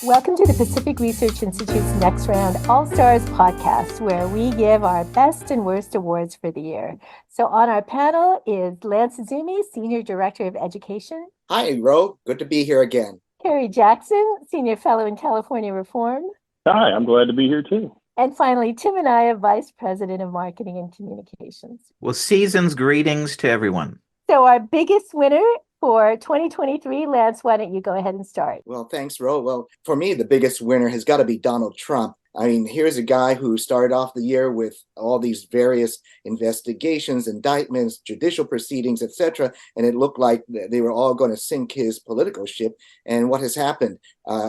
Welcome to the Pacific Research Institute's Next Round All Stars podcast, where we give our best and worst awards for the year. So on our panel is Lance Izumi, Senior Director of Education. Hi, Ro. Good to be here again. Kerry Jackson, Senior Fellow in California Reform. Hi, I'm glad to be here too. And finally, Tim Anaya, Vice President of Marketing and Communications. Well, season's greetings to everyone. So our biggest winner for 2023, Lance, why don't you go ahead and start? Well, thanks, Ro. Well, for me, the biggest winner has got to be Donald Trump. I mean, here's a guy who started off the year with all these various investigations, indictments, judicial proceedings, etc., and it looked like they were all going to sink his political ship. And what has happened?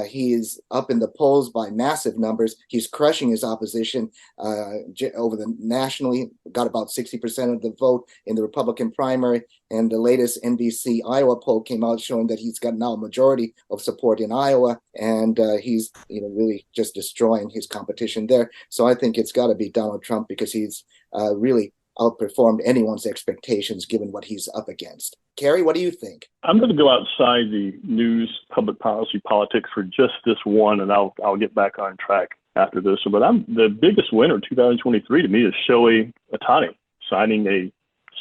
He is up in the polls by massive numbers. He's crushing his opposition over the nationally, got about 60% of the vote in the Republican primary. And the latest NBC Iowa poll came out showing that he's got now a majority of support in Iowa, and he's really just destroying his competition there. So I think it's got to be Donald Trump because he's really outperformed anyone's expectations given what he's up against. Kerry, what do you think? I'm going to go outside the news, public policy, politics for just this one, and I'll get back on track after this. But the biggest winner 2023 to me is Shohei Ohtani signing a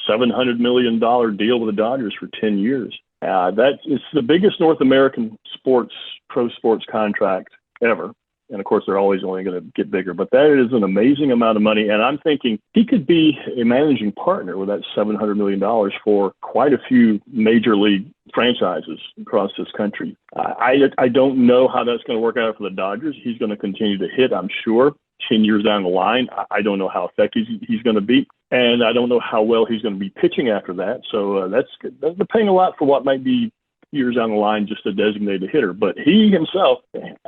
$700 million deal with the Dodgers for 10 years. It's the biggest North American pro sports contract ever. And of course, they're always only going to get bigger. But that is an amazing amount of money. And I'm thinking he could be a managing partner with that $700 million for quite a few major league franchises across this country. I don't know how that's going to work out for the Dodgers. He's going to continue to hit, I'm sure. 10 years down the line, I don't know how effective he's going to be. And I don't know how well he's going to be pitching after that. So they're paying a lot for what might be years down the line, just a designated hitter. But he himself,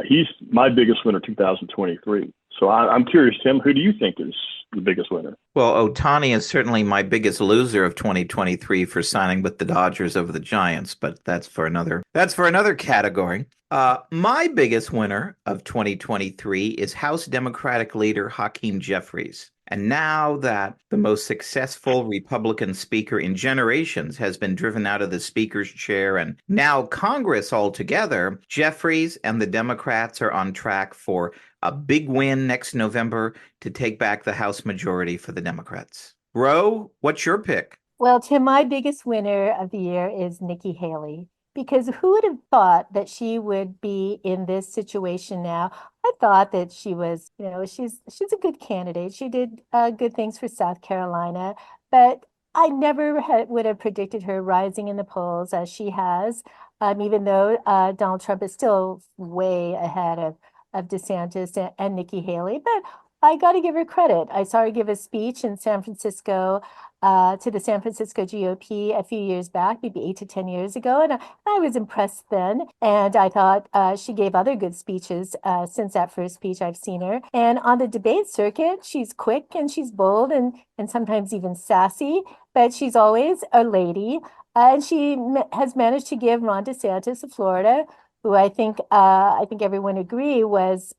he's my biggest winner 2023. So I'm curious, Tim, who do you think is the biggest winner? Well, Ohtani is certainly my biggest loser of 2023 for signing with the Dodgers over the Giants, but that's for another category. My biggest winner of 2023 is House Democratic leader Hakeem Jeffries. And now that the most successful Republican speaker in generations has been driven out of the speaker's chair and now Congress altogether, Jeffries and the Democrats are on track for a big win next November to take back the House majority for the Democrats. Ro, what's your pick? Well, Tim, my biggest winner of the year is Nikki Haley. Because who would have thought that she would be in this situation now? I thought that she was, she's a good candidate. She did good things for South Carolina, but I never would have predicted her rising in the polls as she has, even though Donald Trump is still way ahead of DeSantis and Nikki Haley. But I got to give her credit. I saw her give a speech in San Francisco to the San Francisco GOP a few years back, maybe 8 to 10 years ago. And I was impressed then. And I thought she gave other good speeches since that first speech I've seen her. And on the debate circuit, she's quick and she's bold and sometimes even sassy, but she's always a lady. And she has managed to give Ron DeSantis of Florida, who I think everyone agree was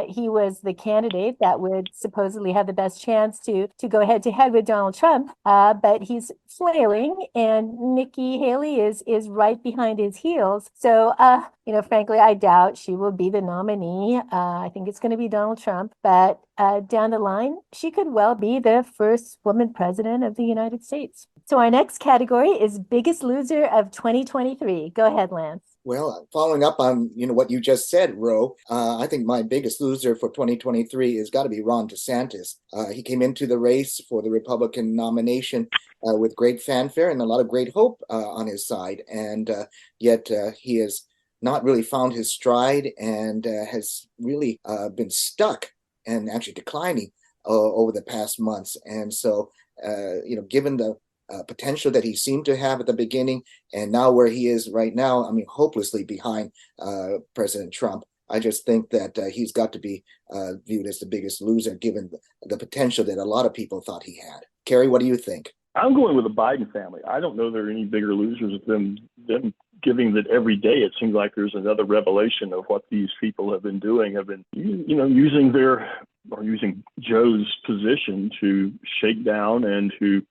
he was the candidate that would supposedly have the best chance to go head to head with Donald Trump, but he's flailing, and Nikki Haley is right behind his heels. So frankly, I doubt she will be the nominee. I think it's going to be Donald Trump, but down the line, she could well be the first woman president of the United States. So our next category is biggest loser of 2023. Go ahead, Lance. Well, following up on what you just said, Ro, I think my biggest loser for 2023 has got to be Ron DeSantis. He came into the race for the Republican nomination with great fanfare and a lot of great hope on his side, and yet he has not really found his stride and has really been stuck and actually declining over the past months. And so, given the potential that he seemed to have at the beginning, and now where he is right now, hopelessly behind President Trump. I just think that he's got to be viewed as the biggest loser, given the potential that a lot of people thought he had. Kerry, what do you think? I'm going with the Biden family. I don't know there are any bigger losers than them, given that every day it seems like there's another revelation of what these people have been doing, using their are using Joe's position to shake down and to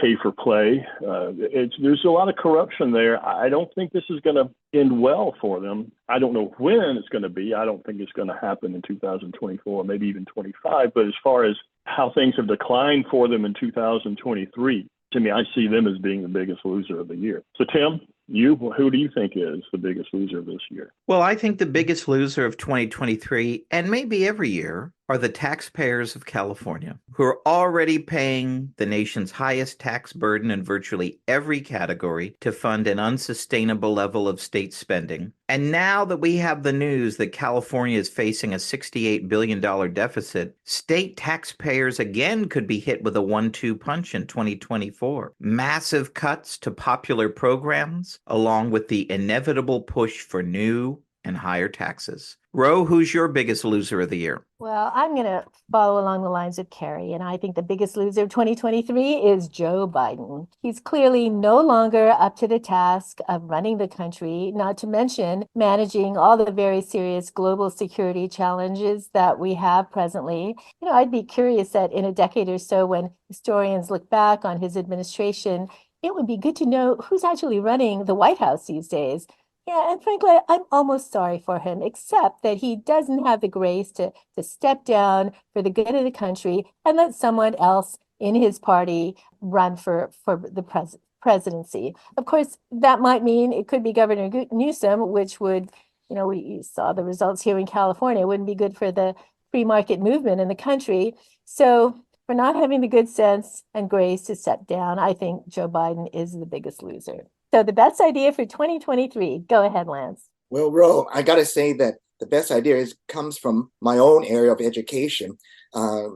pay for play. There's a lot of corruption there. I don't think this is going to end well for them. I don't know when it's going to be. I don't think it's going to happen in 2024, maybe even 25. But as far as how things have declined for them in 2023, to me, I see them as being the biggest loser of the year. So, Tim, who do you think is the biggest loser this year? Well, I think the biggest loser of 2023, and maybe every year, are the taxpayers of California, who are already paying the nation's highest tax burden in virtually every category to fund an unsustainable level of state spending. And now that we have the news that California is facing a $68 billion deficit, state taxpayers again could be hit with a 1-2 punch in 2024. Massive cuts to popular programs, along with the inevitable push for new and higher taxes. Ro, who's your biggest loser of the year? Well, I'm going to follow along the lines of Kerry, and I think the biggest loser of 2023 is Joe Biden. He's clearly no longer up to the task of running the country, not to mention managing all the very serious global security challenges that we have presently. I'd be curious that in a decade or so, when historians look back on his administration, it would be good to know who's actually running the White House these days. Yeah, and frankly, I'm almost sorry for him, except that he doesn't have the grace to step down for the good of the country and let someone else in his party run for the presidency. Of course, that might mean it could be Governor Newsom, which would, we saw the results here in California. It wouldn't be good for the free market movement in the country. So for not having the good sense and grace to step down, I think Joe Biden is the biggest loser. So the best idea for 2023. Go ahead, Lance. Well, Ro, I got to say that the best idea comes from my own area of education.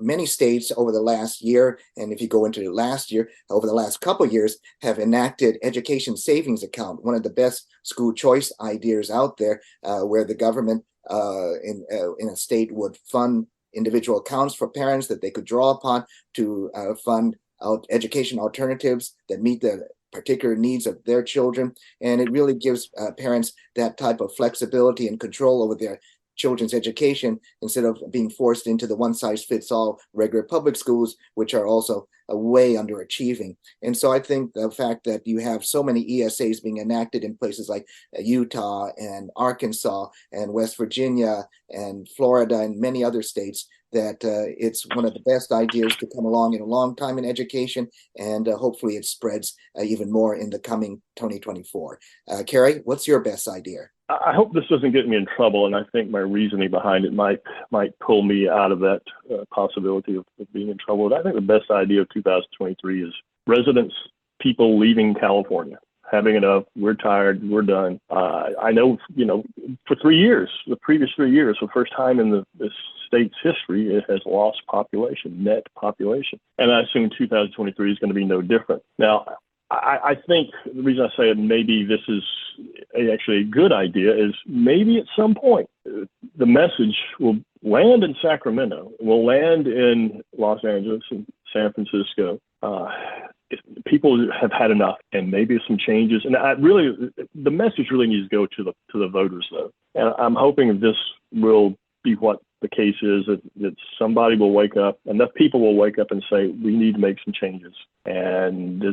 Many states over the last year, and if you go into last year, over the last couple of years, have enacted education savings account, one of the best school choice ideas out there, where the government in a state would fund individual accounts for parents that they could draw upon to fund education alternatives that meet the particular needs of their children. And it really gives parents that type of flexibility and control over their children's education instead of being forced into the one-size-fits-all regular public schools, which are also way underachieving. And so I think the fact that you have so many ESAs being enacted in places like Utah and Arkansas and West Virginia and Florida and many other states, that it's one of the best ideas to come along in a long time in education, and hopefully it spreads even more in the coming 2024. Kerry, what's your best idea? I hope this doesn't get me in trouble, and I think my reasoning behind it might pull me out of that possibility of being in trouble. I think the best idea of 2023 is residents, people leaving California, having enough. We're tired. We're done. I know, for 3 years, the previous 3 years, for the first time in this state's history, it has lost population, net population. And I assume 2023 is going to be no different. Now, I think the reason I say it, maybe this is actually a good idea, is maybe at some point the message will land in Sacramento, will land in Los Angeles and San Francisco. People have had enough, and maybe some changes. And the message really needs to go to the voters, though. And I'm hoping this will be what the case is, that somebody will wake up, enough people will wake up and say, we need to make some changes. And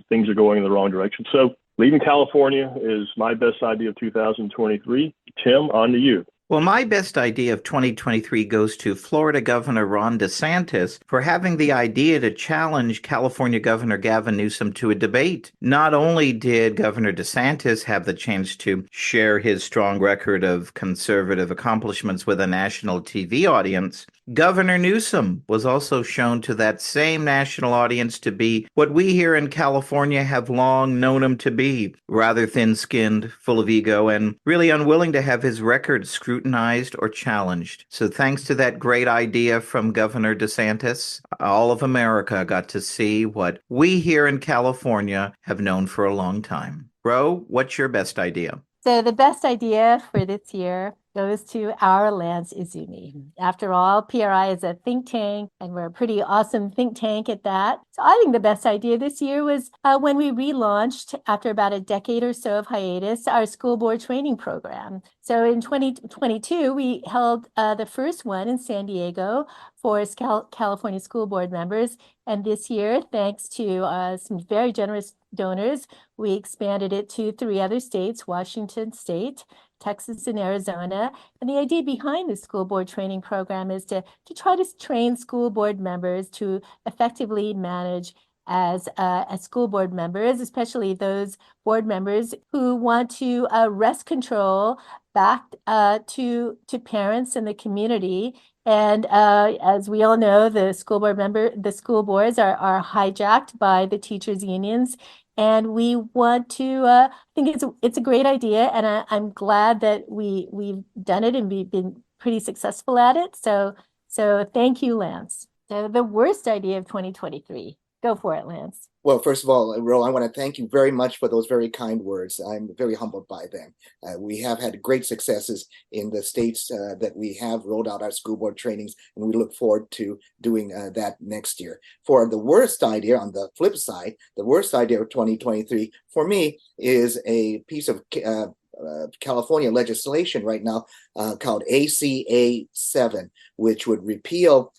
things are going in the wrong direction. So leaving California is my best idea of 2023. Tim, on to you. Well, my best idea of 2023 goes to Florida Governor Ron DeSantis for having the idea to challenge California Governor Gavin Newsom to a debate. Not only did Governor DeSantis have the chance to share his strong record of conservative accomplishments with a national TV audience, Governor Newsom was also shown to that same national audience to be what we here in California have long known him to be, rather thin-skinned, full of ego, and really unwilling to have his record scrutinized or challenged. So thanks to that great idea from Governor DeSantis, all of America got to see what we here in California have known for a long time. Ro, what's your best idea? So the best idea for this year goes to our Lance Izumi. After all, PRI is a think tank, and we're a pretty awesome think tank at that. So I think the best idea this year was when we relaunched, after about a decade or so of hiatus, our school board training program. So in 2022, we held the first one in San Diego for California school board members. And this year, thanks to some very generous donors, we expanded it to 3 other states: Washington State, Texas, and Arizona. And the idea behind the school board training program is to try to train school board members to effectively manage as school board members, especially those board members who want to wrest control back to parents and the community. And as we all know, the school boards are hijacked by the teachers' unions. And we want to, I think it's a great idea, and I'm glad that we've done it and we've been pretty successful at it. So thank you, Lance. So the worst idea of 2023. Go for it, Lance. Well, first of all, Ro, I want to thank you very much for those very kind words. I'm very humbled by them. We have had great successes in the states that we have rolled out our school board trainings, and we look forward to doing that next year. For the worst idea, on the flip side, the worst idea of 2023 for me is a piece of California legislation right now called ACA 7, which would repeal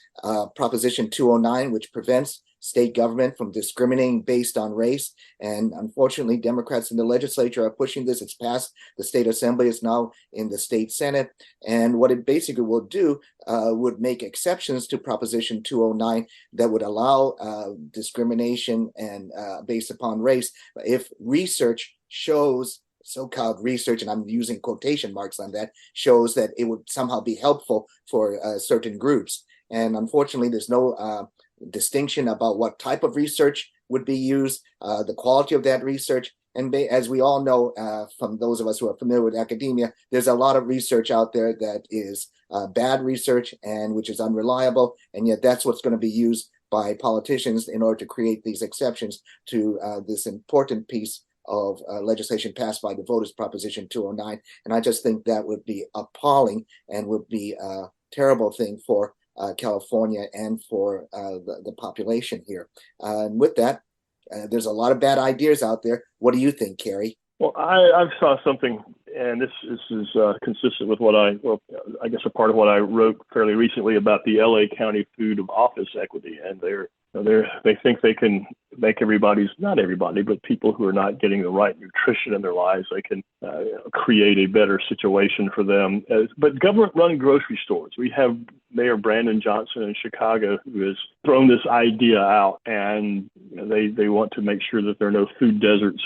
Proposition 209, which prevents state government from discriminating based on race. And unfortunately, Democrats in the legislature are pushing this. It's passed the state assembly. It's now in the state senate. And what it basically will do would make exceptions to Proposition 209 that would allow discrimination and based upon race if research shows, so-called research, and I'm using quotation marks on that, shows that it would somehow be helpful for certain groups. And unfortunately, there's no distinction about what type of research would be used, the quality of that research. And as we all know, from those of us who are familiar with academia, there's a lot of research out there that is bad research and which is unreliable. And yet that's what's going to be used by politicians in order to create these exceptions to this important piece of legislation passed by the voters, Proposition 209. And I just think that would be appalling and would be a terrible thing for California and for the population here. And with that, there's a lot of bad ideas out there. What do you think, Kerry? Well, I saw something, and this is consistent with what I guess a part of what I wrote fairly recently about the LA County Food of Office Equity, and they think they can make not everybody, but people who are not getting the right nutrition in their lives, they can create a better situation for them. But government-run grocery stores, we have Mayor Brandon Johnson in Chicago who has thrown this idea out, and they want to make sure that there are no food deserts,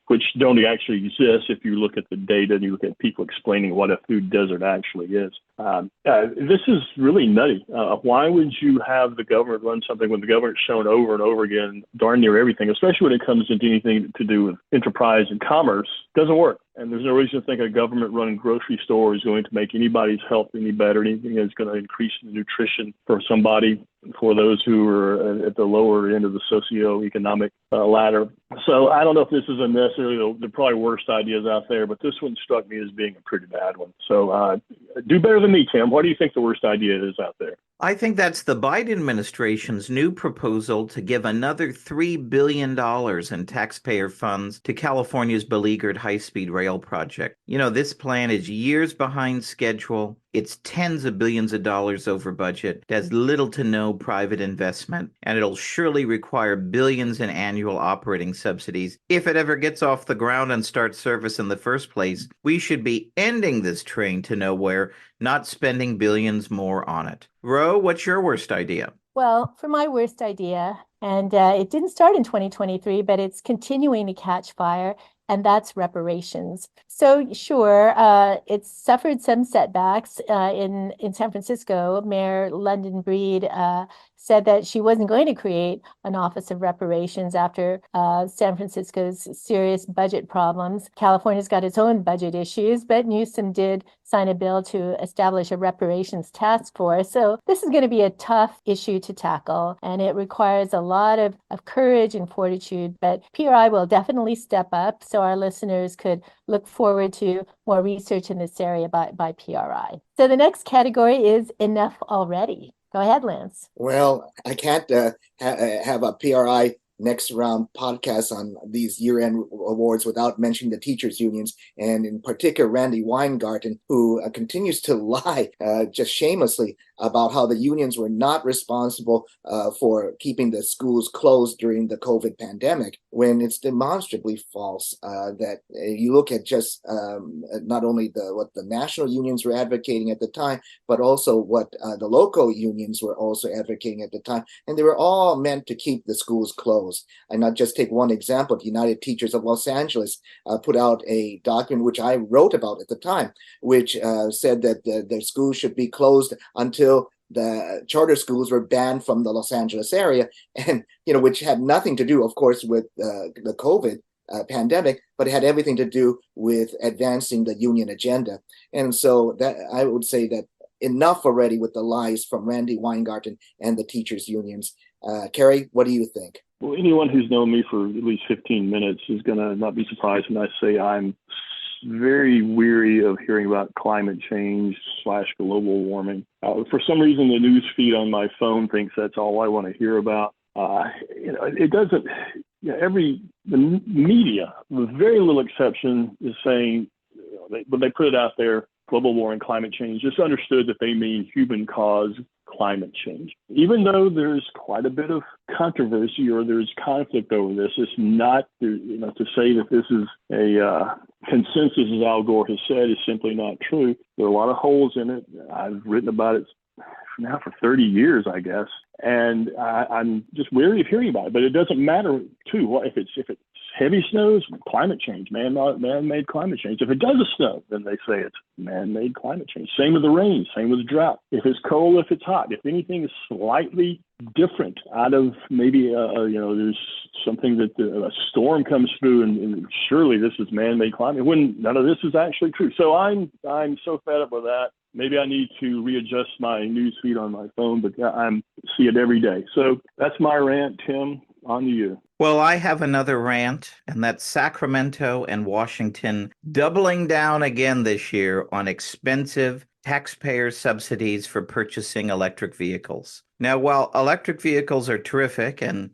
which don't actually exist if you look at the data and you look at people explaining what a food desert actually is. This is really nutty. Why would you have the government run something when the government's shown over and over again darn near everything, especially when it comes into anything to do with enterprise and commerce, doesn't work. And there's no reason to think a government-run grocery store is going to make anybody's health any better, anything that's going to increase the nutrition for somebody, for those who are at the lower end of the socioeconomic ladder. So I don't know if this is necessarily the probably worst ideas out there, but this one struck me as being a pretty bad one. So do better than me, Tim. What do you think the worst idea is out there? I think that's the Biden administration's new proposal to give another $3 billion in taxpayer funds to California's beleaguered high-speed rail project. You know, this plan is years behind schedule. It's tens of billions of dollars over budget. It has little to no private investment, and it'll surely require billions in annual operating subsidies. If it ever gets off the ground and starts service in the first place, we should be ending this train to nowhere, not spending billions more on it. Ro, what's your worst idea? Well, for my worst idea, and it didn't start in 2023, but it's continuing to catch fire, and that's reparations. So sure, it's suffered some setbacks in San Francisco. Mayor London Breed said that she wasn't going to create an Office of Reparations after San Francisco's serious budget problems. California's got its own budget issues, but Newsom did sign a bill to establish a reparations task force. So this is going to be a tough issue to tackle, and it requires a lot of courage and fortitude, but PRI will definitely step up, so our listeners could look forward to more research in this area by PRI. So the next category is enough already. Go ahead, Lance. Well, I can't have a PRI next round podcast on these year-end awards without mentioning the teachers unions, and in particular Randy Weingarten, who continues to lie just shamelessly about how the unions were not responsible for keeping the schools closed during the COVID pandemic, when it's demonstrably false. That you look at just not only what the national unions were advocating at the time, but also what the local unions were also advocating at the time, and they were all meant to keep the schools closed. And I'll just take one example. The United Teachers of Los Angeles put out a document, which I wrote about at the time, which said that the schools should be closed until the charter schools were banned from the Los Angeles area, and which had nothing to do, of course, with the COVID pandemic, but it had everything to do with advancing the union agenda. And so that I would say that enough already with the lies from Randy Weingarten and the teachers unions. Kerry, what do you think? Well, anyone who's known me for at least 15 minutes is going to not be surprised when I say I'm very weary of hearing about climate change / global warming. For some reason, the news feed on my phone thinks that's all I want to hear about. It doesn't. The media, with very little exception, is saying, when they put it out there, global warming, climate change, just understood that they mean human-caused climate change. Even though there's quite a bit of controversy or there's conflict over this, it's not, to say that this is a consensus, as Al Gore has said, is simply not true. There are a lot of holes in it. I've written about it now for 30 years, I guess, and I'm just weary of hearing about it. But it doesn't matter, too, if it's heavy snows, climate change, man-made climate change. If it doesn't snow, then they say it's man-made climate change. Same with the rain, same with the drought. If it's cold, if it's hot, if anything is slightly different out of maybe, there's something that a storm comes through and surely this is man-made climate, when none of this is actually true. So I'm so fed up with that. Maybe I need to readjust my news feed on my phone, but I see it every day. So that's my rant, Tim. On to you. Well, I have another rant, and that's Sacramento and Washington doubling down again this year on expensive taxpayer subsidies for purchasing electric vehicles. Now, while electric vehicles are terrific, and,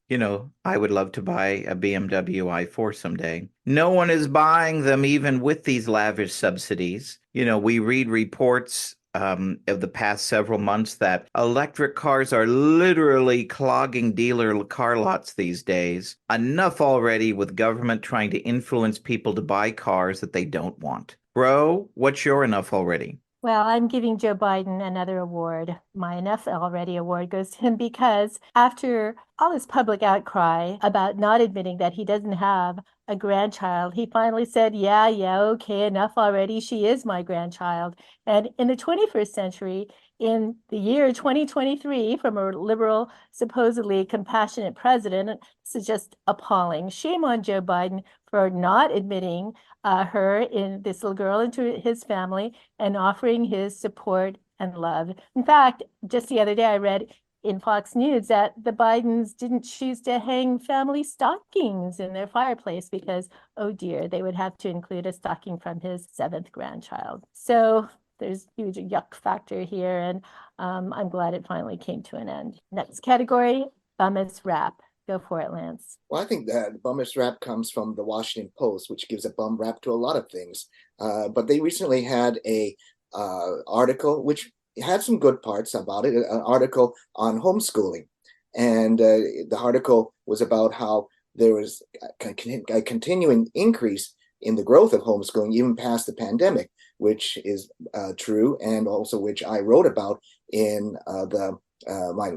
I would love to buy a BMW i4 someday, no one is buying them even with these lavish subsidies. We read reports of the past several months that electric cars are literally clogging dealer car lots these days. Enough already with government trying to influence people to buy cars that they don't want. Bro, what's your enough already? Well, I'm giving Joe Biden another award. My Enough Already award goes to him because after all this public outcry about not admitting that he doesn't have a grandchild, he finally said, yeah, okay, enough already. She is my grandchild. And in the 21st century, in the year 2023, from a liberal, supposedly compassionate president, this is just appalling. Shame on Joe Biden for not admitting this little girl into his family and offering his support and love. In fact, just the other day, I read in Fox News that the Bidens didn't choose to hang family stockings in their fireplace because, oh dear, they would have to include a stocking from his 7th grandchild. So there's huge yuck factor here, and I'm glad it finally came to an end. Next category, bummest rap. Go for it, Lance. Well, I think that the bummest rap comes from the Washington Post, which gives a bum rap to a lot of things. But they recently had a article which had some good parts about it, an article on homeschooling. And the article was about how there was a continuing increase in the growth of homeschooling, even past the pandemic, which is true, and also which I wrote about in my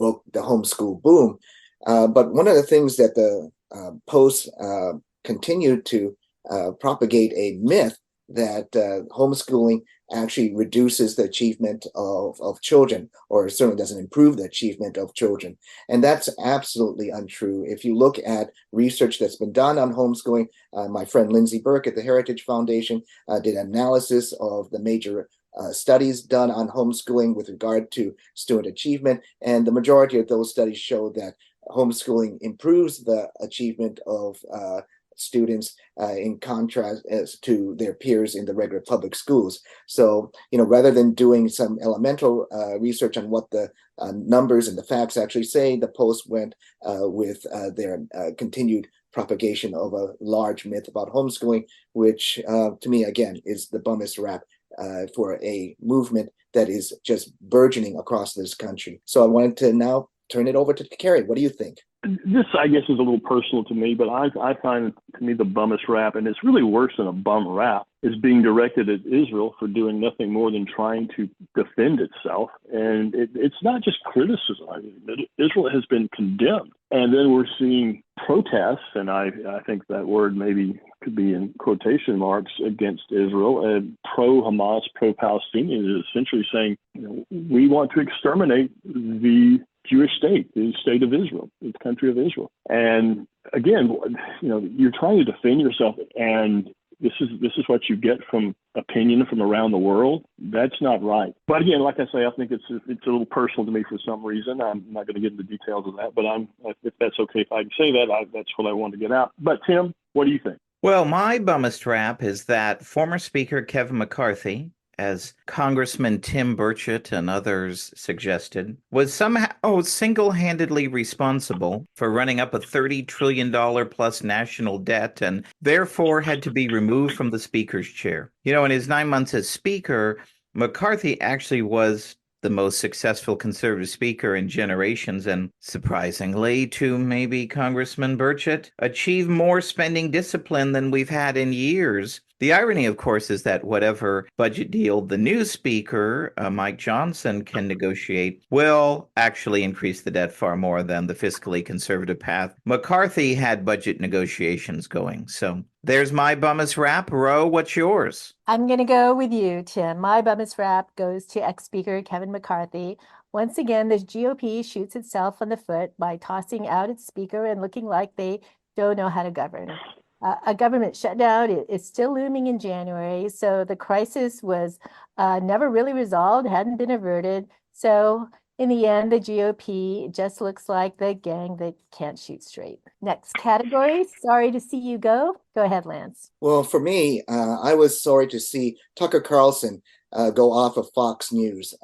book, The Homeschool Boom. But one of the things that the Post continued to propagate a myth that homeschooling actually reduces the achievement of children, or certainly doesn't improve the achievement of children. And that's absolutely untrue. If you look at research that's been done on homeschooling, my friend Lindsay Burke at the Heritage Foundation did analysis of the major studies done on homeschooling with regard to student achievement. And the majority of those studies show that homeschooling improves the achievement of students in contrast as to their peers in the regular public schools. So, rather than doing some elemental research on what the numbers and the facts actually say, the Post went with their continued propagation of a large myth about homeschooling, which to me, again, is the bummest rap for a movement that is just burgeoning across this country. So I wanted to now turn it over to Kerry. What do you think? This, I guess, is a little personal to me, but I find, to me, the bummest rap, and it's really worse than a bum rap, is being directed at Israel for doing nothing more than trying to defend itself. And it's not just criticism. I mean, Israel has been condemned. And then we're seeing protests, and I think that word maybe could be in quotation marks, against Israel, and pro-Hamas, pro-Palestinian, essentially saying, we want to exterminate the Jewish state, the state of Israel, the country of Israel. And again, you're trying to defend yourself, and this is what you get from opinion from around the world. That's not right. But again, like I say, I think it's a little personal to me for some reason. I'm not going to get into details of that, but if that's okay if I can say that, that's what I wanted to get out. But Tim, what do you think? Well, my bummest rap is that former Speaker Kevin McCarthy, as Congressman Tim Burchett and others suggested, was somehow single-handedly responsible for running up a $30 trillion plus national debt and therefore had to be removed from the Speaker's chair. In his 9 months as Speaker, McCarthy actually was the most successful conservative speaker in generations, and surprisingly to maybe Congressman Burchett, achieved more spending discipline than we've had in years. The irony, of course, is that whatever budget deal the new speaker, Mike Johnson, can negotiate will actually increase the debt far more than the fiscally conservative path McCarthy had budget negotiations going. So there's my bummest rap. Ro, what's yours? I'm going to go with you, Tim. My bummest rap goes to ex-Speaker Kevin McCarthy. Once again, the GOP shoots itself in the foot by tossing out its speaker and looking like they don't know how to govern. A government shutdown is still looming in January, so the crisis was never really resolved, hadn't been averted. So in the end, the GOP just looks like the gang that can't shoot straight. Next category, sorry to see you go. Go ahead, Lance. Well, for me, I was sorry to see Tucker Carlson go off of Fox News.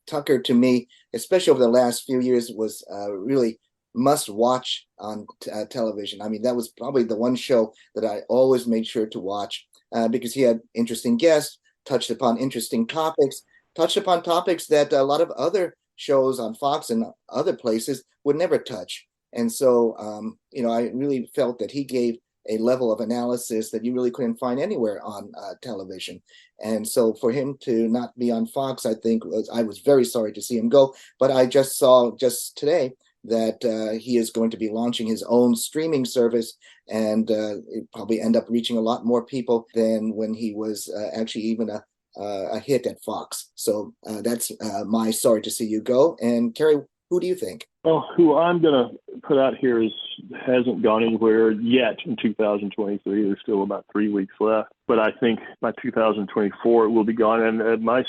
Tucker, to me, especially over the last few years, was really must watch on television. I mean, that was probably the one show that I always made sure to watch because he had interesting guests, touched upon interesting topics, touched upon topics that a lot of other shows on Fox and other places would never touch. And so, I really felt that he gave a level of analysis that you really couldn't find anywhere on television. And so for him to not be on Fox, I think I was very sorry to see him go. But I just saw just today that he is going to be launching his own streaming service, and it probably end up reaching a lot more people than when he was actually even a hit at Fox. So that's my sorry to see you go. And Kerry, who do you think? Well, who I'm going to put out here hasn't gone anywhere yet in 2023. There's still about 3 weeks left. But I think by 2024, it will be gone. And my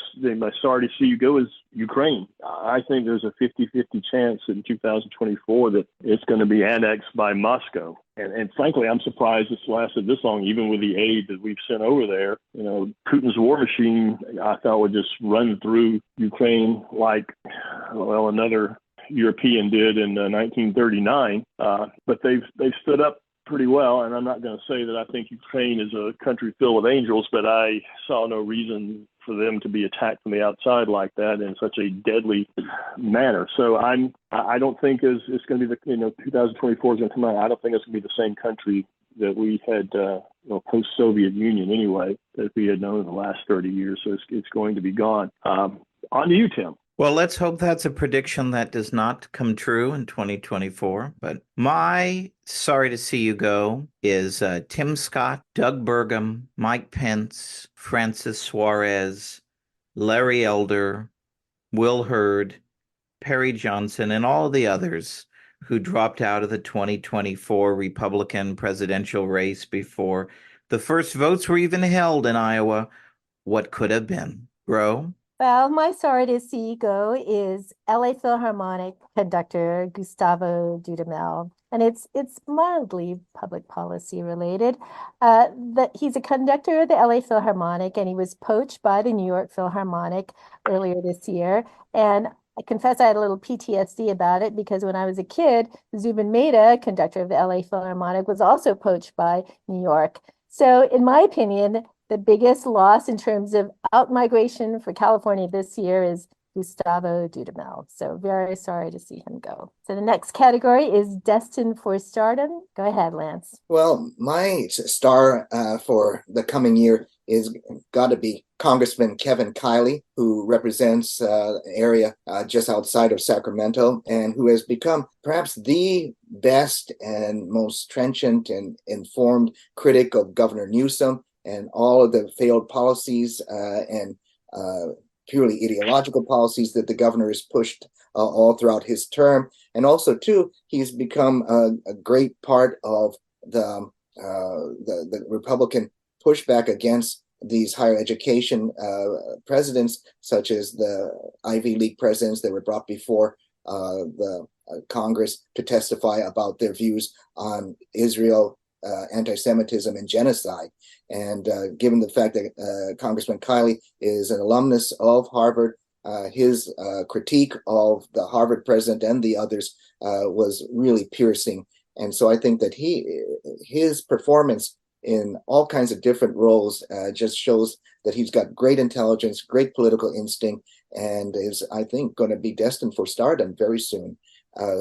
sorry to see you go is Ukraine. I think there's a 50-50 chance in 2024 that it's going to be annexed by Moscow. And frankly, I'm surprised it's lasted this long, even with the aid that we've sent over there. Putin's war machine, I thought, would just run through Ukraine like, another European did in 1939, but they've stood up pretty well. And I'm not going to say that I think Ukraine is a country filled with angels, but I saw no reason for them to be attacked from the outside like that in such a deadly manner. So I don't think it's going to be 2024 is going to come out. I don't think it's going to be the same country that we had post-Soviet Union anyway that we had known in the last 30 years. So it's going to be gone. On to you, Tim. Well, let's hope that's a prediction that does not come true in 2024. But my sorry to see you go is Tim Scott, Doug Burgum, Mike Pence, Francis Suarez, Larry Elder, Will Hurd, Perry Johnson, and all the others who dropped out of the 2024 Republican presidential race before the first votes were even held in Iowa. What could have been? Grow? Well, my sorry to see go is LA Philharmonic conductor Gustavo Dudamel, and it's mildly public policy related. That he's a conductor of the LA Philharmonic, and he was poached by the New York Philharmonic earlier this year. And I confess I had a little PTSD about it because when I was a kid, Zubin Mehta, conductor of the LA Philharmonic, was also poached by New York. So, in my opinion, the biggest loss in terms of out-migration for California this year is Gustavo Dudamel. So very sorry to see him go. So the next category is destined for stardom. Go ahead, Lance. Well, my star for the coming year is got to be Congressman Kevin Kiley, who represents an area just outside of Sacramento and who has become perhaps the best and most trenchant and informed critic of Governor Newsom and all of the failed policies and purely ideological policies that the governor has pushed all throughout his term. And also, too, he's become a great part of the Republican pushback against these higher education presidents, such as the Ivy League presidents that were brought before the Congress to testify about their views on Israel, anti-Semitism, and genocide. And given the fact that Congressman Kiley is an alumnus of Harvard, his critique of the Harvard president and the others was really piercing. And so I think that his performance in all kinds of different roles just shows that he's got great intelligence, great political instinct, and is, I think, going to be destined for stardom very soon.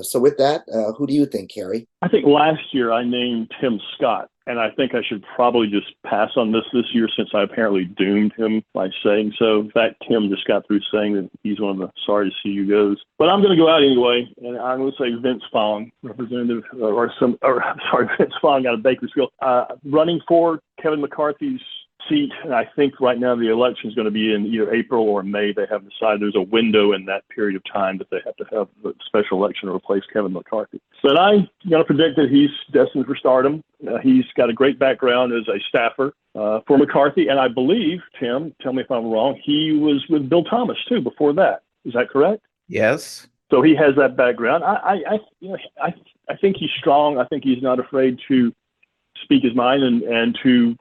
So with that, who do you think, Kerry? I think last year I named Tim Scott, and I think I should probably just pass on this year since I apparently doomed him by saying so. In fact, Tim just got through saying that he's one of the sorry to see you goes. But I'm going to go out anyway, and I'm going to say Vince Vaughn, Vince Vaughn out of Bakersfield, running for Kevin McCarthy's seat. And I think right now the election is going to be in either April or May. They have decided there's a window in that period of time that they have to have a special election to replace Kevin McCarthy. But I'm going to predict that he's destined for stardom. He's got a great background as a staffer for McCarthy. And I believe, Tim, tell me if I'm wrong, he was with Bill Thomas too before that. Is that correct? Yes. So he has that background. I think he's strong. I think he's not afraid to speak his mind and to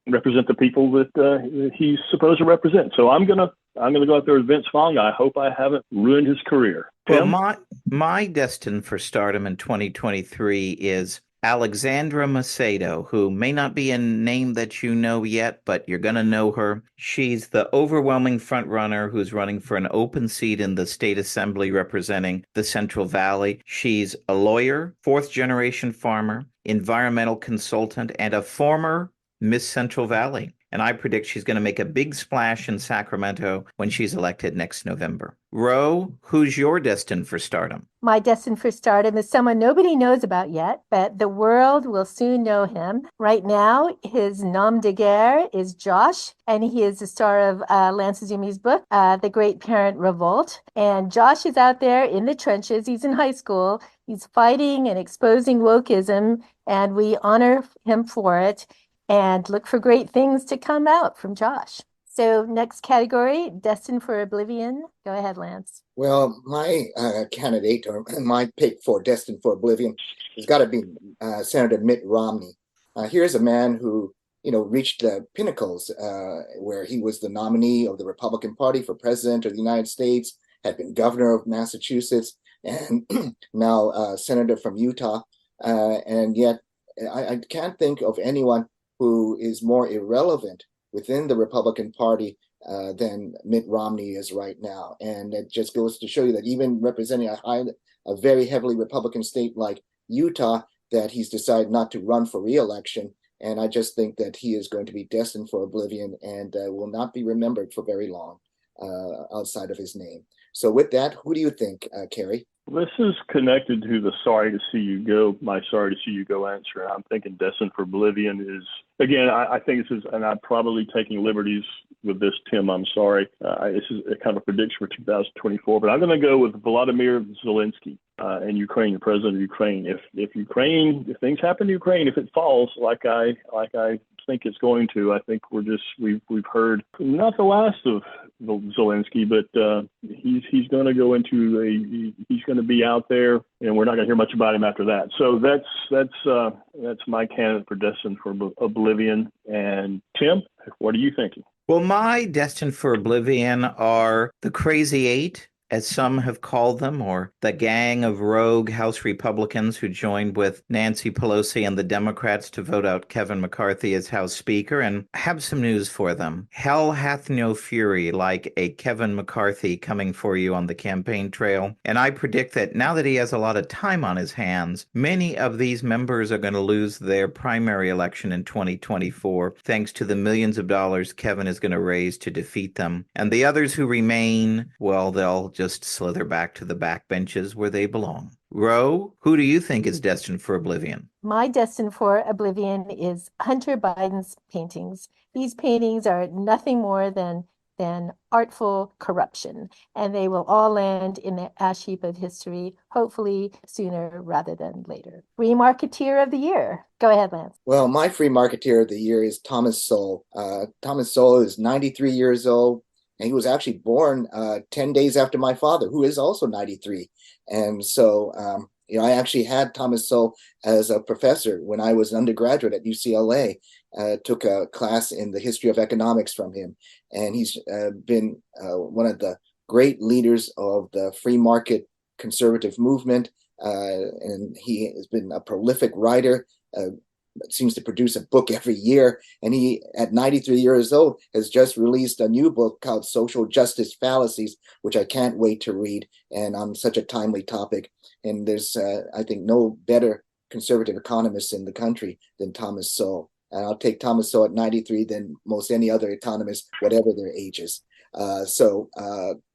represent the people that he's supposed to represent. So I'm gonna go out there with Vince Vaughn. I hope I haven't ruined his career. Tim? Well, my destined for stardom in 2023 is Alexandra Macedo, who may not be a name that you know yet, but you're going to know her. She's the overwhelming front runner who's running for an open seat in the state assembly representing the Central Valley. She's a lawyer, fourth-generation farmer, environmental consultant, and a former Miss Central Valley. And I predict she's going to make a big splash in Sacramento when she's elected next November. Ro, who's your destined for stardom? My destined for stardom is someone nobody knows about yet, but the world will soon know him. Right now, his nom de guerre is Josh, and he is the star of Lance Izumi's book, The Great Parent Revolt. And Josh is out there in the trenches. He's in high school. He's fighting and exposing wokeism, and we honor him for it. And look for great things to come out from Josh. So next category, destined for oblivion. Go ahead, Lance. Well, my candidate or my pick for destined for oblivion has got to be Senator Mitt Romney. Here's a man who, reached the pinnacles where he was the nominee of the Republican Party for president of the United States, had been governor of Massachusetts, and now senator from Utah. And yet I can't think of anyone who is more irrelevant within the Republican Party than Mitt Romney is right now. And it just goes to show you that even representing a very heavily Republican state like Utah, that he's decided not to run for re-election. And I just think that he is going to be destined for oblivion and will not be remembered for very long outside of his name. So with that, who do you think, Kerry? This is connected to the sorry to see you go, my sorry to see you go answer. I'm thinking Destined for Oblivion is, again, I think this is, and I'm probably taking liberties with this, Tim, I'm sorry. This is a kind of a prediction for 2024, but I'm going to go with Volodymyr Zelensky and Ukraine, the president of Ukraine. If things happen to Ukraine, if it falls like I think it's going to, I think we've heard not the last of Zelensky, but he's going to go into he's going to be out there, and we're not going to hear much about him after that. So that's my candidate for Destined for Oblivion. And Tim, what are you thinking? Well, my Destined for Oblivion are the Crazy Eight, as some have called them, or the gang of rogue House Republicans who joined with Nancy Pelosi and the Democrats to vote out Kevin McCarthy as House Speaker. And I have some news for them. Hell hath no fury like a Kevin McCarthy coming for you on the campaign trail. And I predict that now that he has a lot of time on his hands, many of these members are going to lose their primary election in 2024, thanks to the millions of dollars Kevin is going to raise to defeat them. And the others who remain, well, they'll just slither back to the backbenches where they belong. Ro, who do you think is destined for oblivion? My Destined for Oblivion is Hunter Biden's paintings. These paintings are nothing more than artful corruption, and they will all land in the ash heap of history, hopefully sooner rather than later. Free Marketeer of the Year. Go ahead, Lance. Well, my Free Marketeer of the Year is Thomas Sowell. Thomas Sowell is 93 years old, and he was actually born 10 days after my father, who is also 93. And so, I actually had Thomas Sowell as a professor when I was an undergraduate at UCLA. Took a class in the history of economics from him. And he's been one of the great leaders of the free market conservative movement. And he has been a prolific writer, seems to produce a book every year. And he, at 93 years old, has just released a new book called Social Justice Fallacies, which I can't wait to read, and on such a timely topic. And there's, I think, no better conservative economist in the country than Thomas Sowell. And I'll take Thomas Sowell at 93 than most any other economist, whatever their ages. So,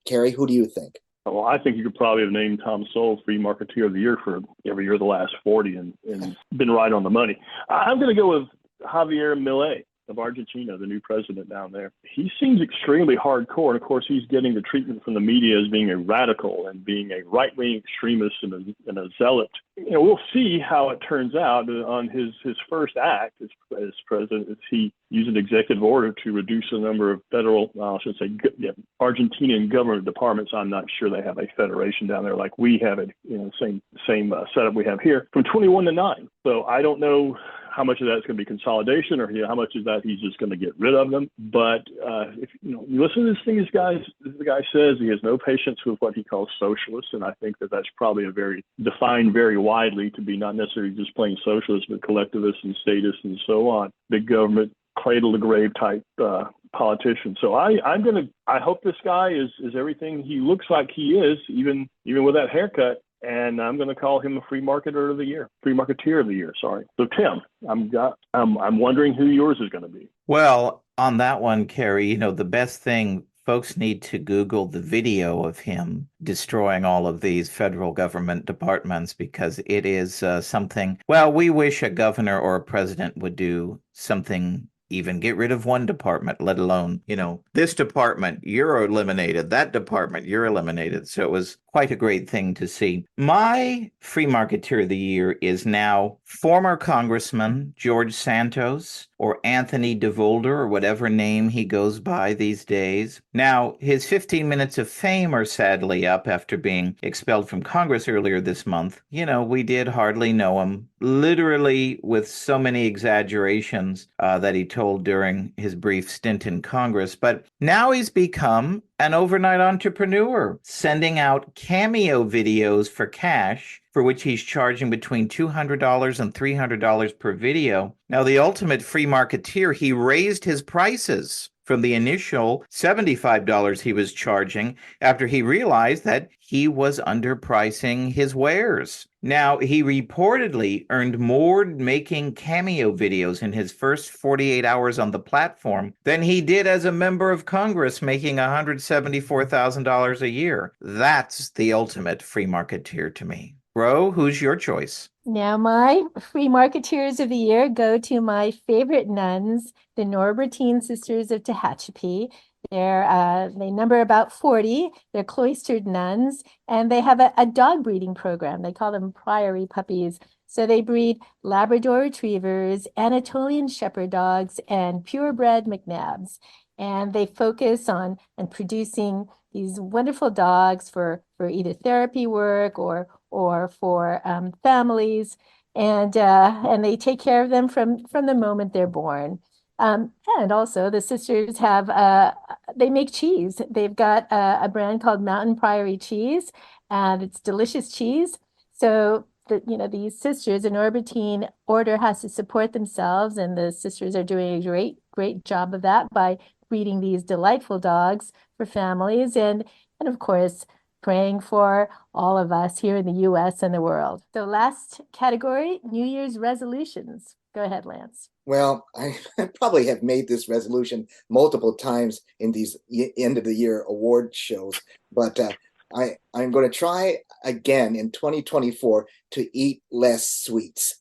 Kerry, who do you think? Well, I think you could probably have named Tom Sowell Free Marketeer of the Year for every year of the last 40 and been right on the money. I'm going to go with Javier Milei of Argentina, the new president down there. He seems extremely hardcore. And of course, he's getting the treatment from the media as being a radical and being a right-wing extremist and a zealot. We'll see how it turns out on his first act as president. He used an executive order to reduce the number of federal, Argentinian government departments. I'm not sure they have a federation down there like we have it, same setup we have here, from 21 to 9. So I don't know how much of that's going to be consolidation, or how much of that he's just going to get rid of them. But if you listen to this thing, the guy says he has no patience with what he calls socialists, and I think that's probably a very defined very widely to be not necessarily just plain socialists, but collectivists and statists and so on. Big government, cradle to grave type politician. So I hope this guy is everything he looks like he is, even with that haircut. And I'm going to call him a Free Marketeer of the Year. Sorry. So Tim, I'm wondering who yours is going to be. Well, on that one, Kerry, the best thing, folks need to Google the video of him destroying all of these federal government departments, because it is something, well, we wish a governor or a president would do something, even get rid of one department, let alone, this department, you're eliminated, that department, you're eliminated. So it was quite a great thing to see. My Free Marketeer of the Year is now former Congressman George Santos, or Anthony DeVolder, or whatever name he goes by these days. Now, his 15 minutes of fame are sadly up after being expelled from Congress earlier this month. We did hardly know him, literally with so many exaggerations that he told during his brief stint in Congress. But now he's become an overnight entrepreneur, sending out cameo videos for cash, for which he's charging between $200 and $300 per video. Now, the ultimate free marketeer, he raised his prices from the initial $75 he was charging after he realized that he was underpricing his wares. Now, he reportedly earned more making cameo videos in his first 48 hours on the platform than he did as a member of Congress making $174,000 a year. That's the ultimate free marketeer to me. Ro, who's your choice? Now, my free marketeers of the year go to my favorite nuns, the Norbertine Sisters of Tehachapi. They number about 40. They're cloistered nuns, and they have a dog breeding program. They call them priory puppies. So they breed Labrador retrievers, Anatolian shepherd dogs, and purebred McNabs. And they focus on producing these wonderful dogs for either therapy work or for families, and they take care of them from the moment they're born. And also the sisters have they make cheese. They've got a brand called Mountain Priory Cheese, and it's delicious cheese. So these sisters, an Norbertine order has to support themselves, and the sisters are doing a great job of that by breeding these delightful dogs for families, and of course praying for all of us here in the US and the world. So last category, New Year's resolutions. Go ahead, Lance. Well, I probably have made this resolution multiple times in these end of the year award shows, but I'm going to try again in 2024 to eat less sweets.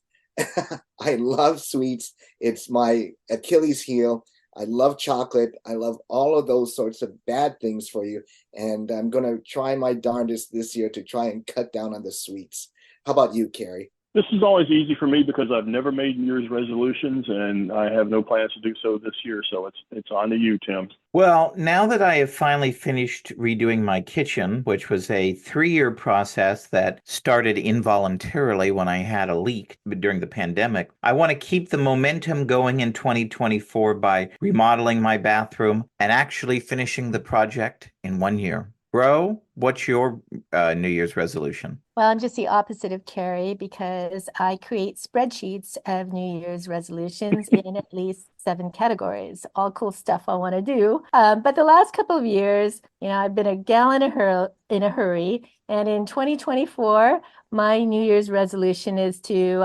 I love sweets. It's my Achilles heel. I love chocolate. I love all of those sorts of bad things for you. And I'm going to try my darndest this year to try and cut down on the sweets. How about you, Kerry? This is always easy for me because I've never made New Year's resolutions, and I have no plans to do so this year. So it's on to you, Tim. Well, now that I have finally finished redoing my kitchen, which was a 3-year process that started involuntarily when I had a leak during the pandemic, I want to keep the momentum going in 2024 by remodeling my bathroom and actually finishing the project in 1 year. Ro, what's your New Year's resolution? Well, I'm just the opposite of Kerry because I create spreadsheets of New Year's resolutions in at least 7 categories. All cool stuff I want to do. But the last couple of years, I've been a gal in a hurry. And in 2024, my New Year's resolution is to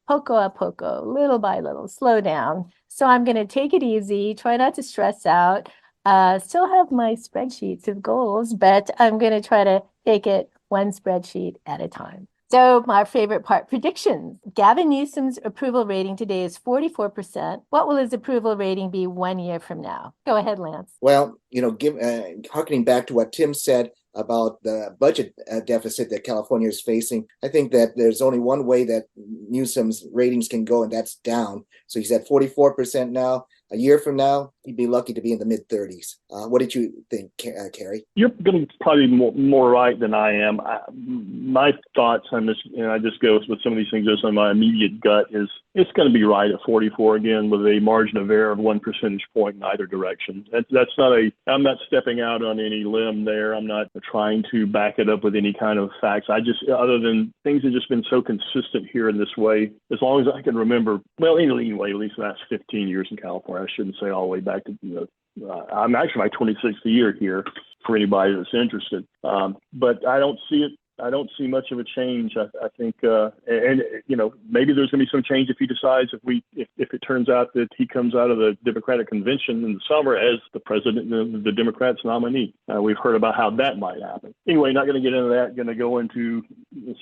poco a poco, little by little, slow down. So I'm going to take it easy, try not to stress out. Still have my spreadsheets of goals, but I'm going to try to take it one spreadsheet at a time. So my favorite part, predictions. Gavin Newsom's approval rating today is 44%. What will his approval rating be 1 year from now? Go ahead, Lance. Well, harkening back to what Tim said about the budget deficit that California is facing, I think that there's only one way that Newsom's ratings can go, and that's down. So he's at 44% now. A year from now, he'd be lucky to be in the mid-30s. What did you think, Kerry? You're going to probably be more right than I am. My thoughts on this, and I just go with some of these things just on my immediate gut, is it's going to be right at 44 again with a margin of error of 1 percentage point in either direction. I'm not stepping out on any limb there. I'm not trying to back it up with any kind of facts. Other than things have just been so consistent here in this way, as long as I can remember, well, anyway, at least the last 15 years in California. I shouldn't say all the way back to, I'm actually my 26th year here for anybody that's interested. But I don't see it. I don't see much of a change. I think, maybe there's going to be some change if he decides if it turns out that he comes out of the Democratic convention in the summer as the president of the Democrats nominee. We've heard about how that might happen. Anyway, not going to get into that. Going to go into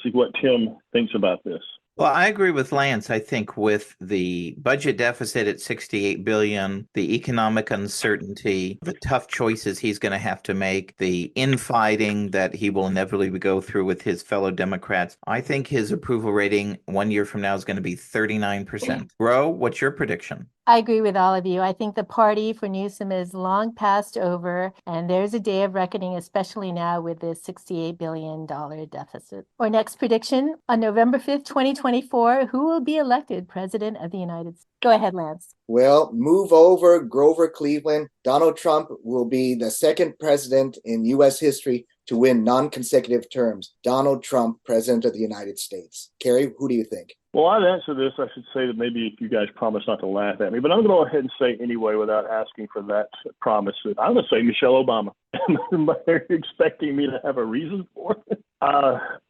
see what Tim thinks about this. Well, I agree with Lance. I think with the budget deficit at $68 billion, the economic uncertainty, the tough choices he's going to have to make, the infighting that he will inevitably go through with his fellow Democrats, I think his approval rating 1 year from now is going to be 39%. Ro, what's your prediction? I agree with all of you. I think the party for Newsom is long past over, and there's a day of reckoning, especially now with this $68 billion deficit. Our next prediction, on November 5th, 2024, who will be elected president of the United States? Go ahead, Lance. Well, move over, Grover Cleveland. Donald Trump will be the second president in U.S. history to win non-consecutive terms. Donald Trump, president of the United States. Kerry, who do you think? Well, I'd answer this. I should say that maybe if you guys promise not to laugh at me, but I'm going to go ahead and say anyway without asking for that promise. I'm going to say Michelle Obama. They're expecting me to have a reason for it.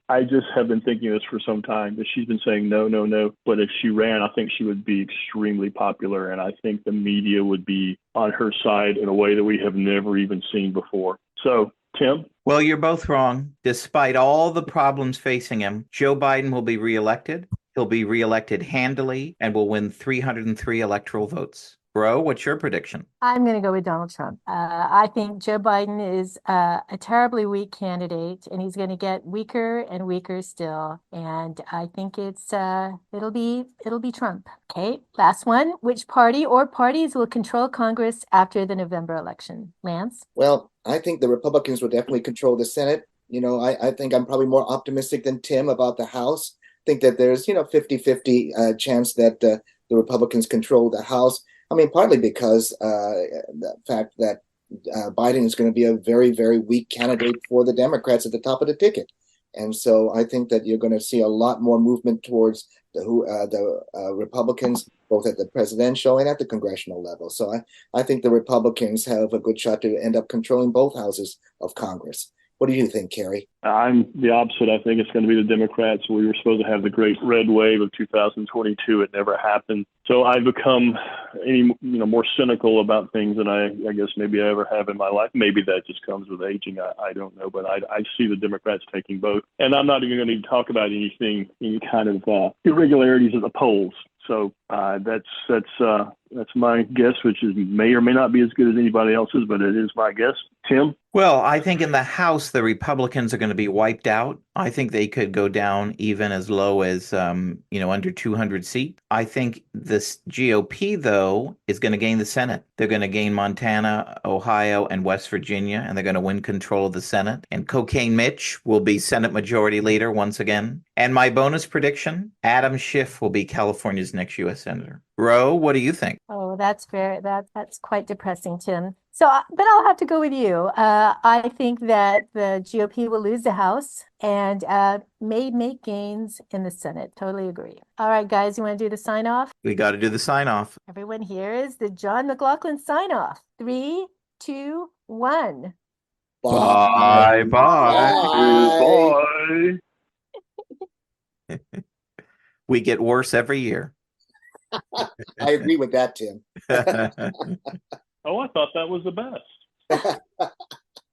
I just have been thinking this for some time, that she's been saying no, no, no. But if she ran, I think she would be extremely popular, and I think the media would be on her side in a way that we have never even seen before. So, Tim? Well, you're both wrong. Despite all the problems facing him, Joe Biden will be reelected. He'll be reelected handily and will win 303 electoral votes. Bro, what's your prediction? I'm going to go with Donald Trump. I think Joe Biden is a terribly weak candidate, and he's going to get weaker and weaker still. And I think it'll be Trump. Okay, last one. Which party or parties will control Congress after the November election? Lance? Well, I think the Republicans will definitely control the Senate. I think I'm probably more optimistic than Tim about the House. I think that there's 50-50 chance that the Republicans control the House. I mean, partly because the fact that Biden is going to be a very, very weak candidate for the Democrats at the top of the ticket. And so I think that you're going to see a lot more movement towards the Republicans, both at the presidential and at the congressional level. So I think the Republicans have a good shot to end up controlling both houses of Congress. What do you think, Kerry? I'm the opposite. I think it's going to be the Democrats. We were supposed to have the great red wave of 2022. It never happened. So I've become more cynical about things than I guess maybe I ever have in my life. Maybe that just comes with aging. I don't know. But I see the Democrats taking both. And I'm not even going to talk about any kind of irregularities at the polls. So that's my guess, which may or may not be as good as anybody else's, but it is my guess. Tim? Well, I think in the House, the Republicans are going to be wiped out. I think they could go down even as low as, under 200 seats. I think this GOP, though, is going to gain the Senate. They're going to gain Montana, Ohio, and West Virginia, and they're going to win control of the Senate. And Cocaine Mitch will be Senate Majority Leader once again. And my bonus prediction, Adam Schiff will be California's next U.S. Senator. Ro, what do you think? Oh, that's quite depressing, Tim. So, but I'll have to go with you. I think that the GOP will lose the House and may make gains in the Senate. Totally agree. All right, guys, you want to do the sign off? We got to do the sign off. Everyone, here is the John McLaughlin sign off. 3, 2, 1. Bye. Bye. We get worse every year. I agree with that, Tim. Oh, I thought that was the best.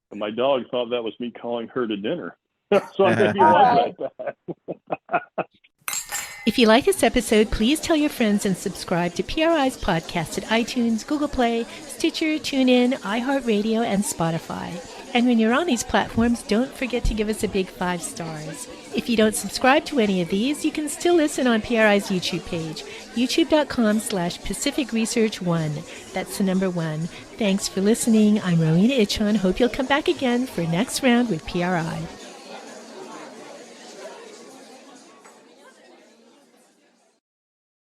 And my dog thought that was me calling her to dinner. So I think he was like that. If you like this episode, please tell your friends and subscribe to PRI's podcast at iTunes, Google Play, Stitcher, TuneIn, iHeartRadio, and Spotify. And when you're on these platforms, don't forget to give us a big 5 stars. If you don't subscribe to any of these, you can still listen on PRI's YouTube page, youtube.com/Pacific Research 1. That's the number 1. Thanks for listening. I'm Rowena Itchon. Hope you'll come back again for next round with PRI.